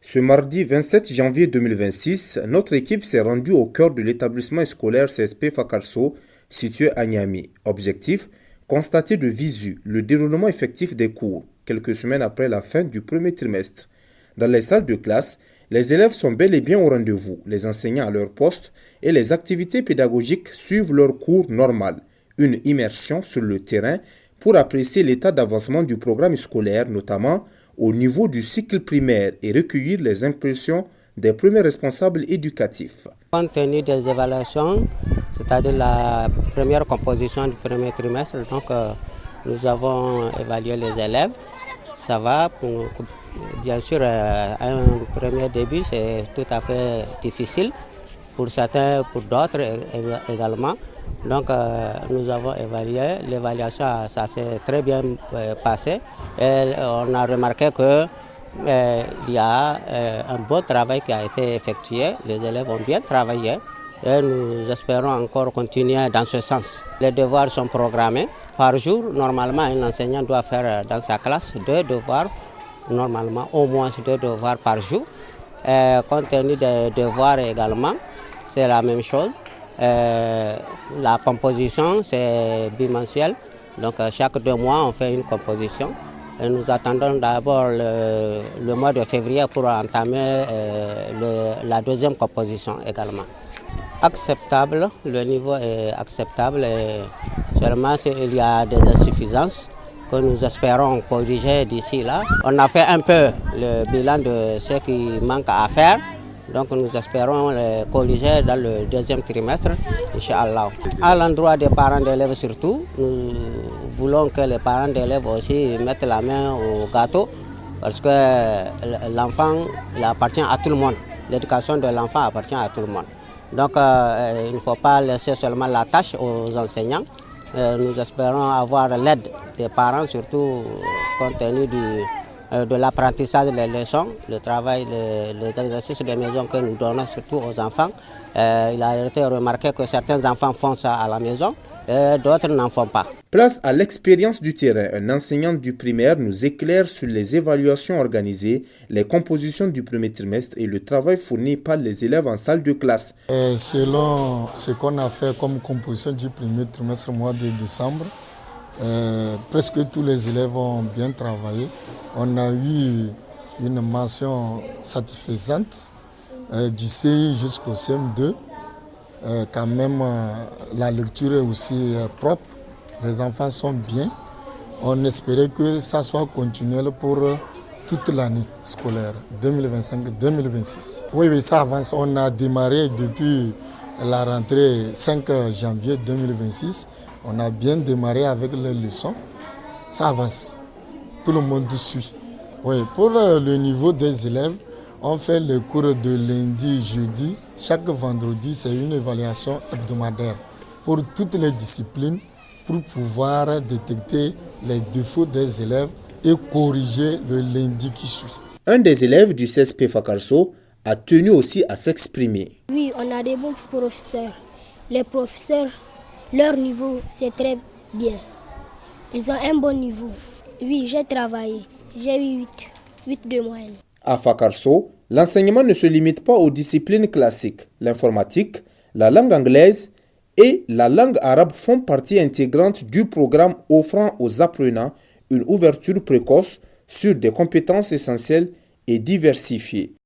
Ce mardi 27 janvier 2026, notre équipe s'est rendue au cœur de l'établissement scolaire CSP Fakarso, situé à Niamey. Objectif, constater de visu le déroulement effectif des cours, quelques semaines après la fin du premier trimestre. Dans les salles de classe, les élèves sont bel et bien au rendez-vous, les enseignants à leur poste et les activités pédagogiques suivent leur cours normal. Une immersion sur le terrain pour apprécier l'état d'avancement du programme scolaire, notamment au niveau du cycle primaire et recueillir les impressions des premiers responsables éducatifs. Compte tenu des évaluations, c'est-à-dire la première composition du premier trimestre, donc nous avons évalué les élèves. Ça va, bien sûr, un premier début, c'est tout à fait difficile pour certains, pour d'autres également. Donc nous avons évalué, l'évaluation ça s'est très bien passé et on a remarqué que il y a un bon travail qui a été effectué, les élèves ont bien travaillé et nous espérons encore continuer dans ce sens. Les devoirs sont programmés par jour, normalement un enseignant doit faire dans sa classe 2 devoirs, normalement au moins 2 devoirs par jour. Compte tenu des devoirs également, c'est la même chose. La composition c'est bimensuel, donc chaque 2 mois on fait une composition et nous attendons d'abord le mois de février pour entamer la deuxième composition également. Acceptable, le niveau est acceptable et seulement il y a des insuffisances que nous espérons corriger d'ici là. On a fait un peu le bilan de ce qui manque à faire. Donc nous espérons les corriger dans le deuxième trimestre, Inch'Allah. À l'endroit des parents d'élèves surtout, nous voulons que les parents d'élèves aussi mettent la main au gâteau parce que l'enfant, il appartient à tout le monde. L'éducation de l'enfant appartient à tout le monde. Donc il ne faut pas laisser seulement la tâche aux enseignants. Nous espérons avoir l'aide des parents, surtout compte tenu de l'apprentissage des leçons, le travail, les exercices de maison que nous donnons surtout aux enfants. Il a été remarqué que certains enfants font ça à la maison et d'autres n'en font pas. Place à l'expérience du terrain. Un enseignant du primaire nous éclaire sur les évaluations organisées, les compositions du premier trimestre et le travail fourni par les élèves en salle de classe. Selon ce qu'on a fait comme composition du premier trimestre au mois de décembre, presque tous les élèves ont bien travaillé. On a eu une mention satisfaisante du CI jusqu'au CM2. Quand même, la lecture est aussi propre. Les enfants sont bien. On espérait que ça soit continuel pour toute l'année scolaire 2025-2026. Oui, ça avance. On a démarré depuis la rentrée 5 janvier 2026. On a bien démarré avec les leçons. Ça avance. Tout le monde suit. Oui, pour le niveau des élèves, on fait le cours de lundi, jeudi. Chaque vendredi, c'est une évaluation hebdomadaire pour toutes les disciplines pour pouvoir détecter les défauts des élèves et corriger le lundi qui suit. Un des élèves du CSP Fakarso a tenu aussi à s'exprimer. Oui, on a des bons professeurs. Les professeurs, leur niveau, c'est très bien. Ils ont un bon niveau. Oui, j'ai travaillé. J'ai eu 8 de moyenne. À Fakarso, l'enseignement ne se limite pas aux disciplines classiques. L'informatique, la langue anglaise et la langue arabe font partie intégrante du programme offrant aux apprenants une ouverture précoce sur des compétences essentielles et diversifiées.